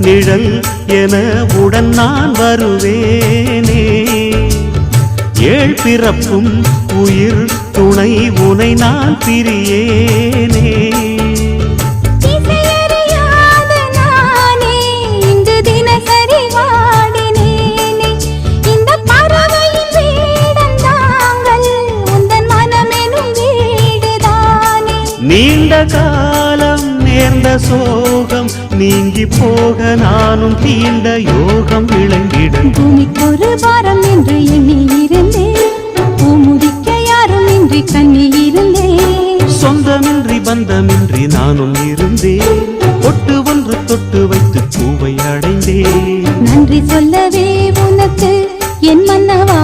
நிழல் என உடன் நான் வருவேனே. ஏழ் பிறப்பும் உயிர் துணை உனை நான் பிரியேனே. நீண்ட காலம் நேர்ந்த சோகம் நீங்கி போக நானும் தீண்ட யோகம் விளங்கிட. பூமிக்கு ஒரு வாரம் என்று எண்ணி இருந்தேன், பூமுடிக்க யாரும் இன்றி கண்ணி இருந்தேன். சொந்தமின்றி பந்தமின்றி நானும் இருந்தேன், ஒட்டு ஒன்று தொட்டு வைத்து பூவை அடைந்தேன். நன்றி சொல்லவே உனக்கு என் மன்னவா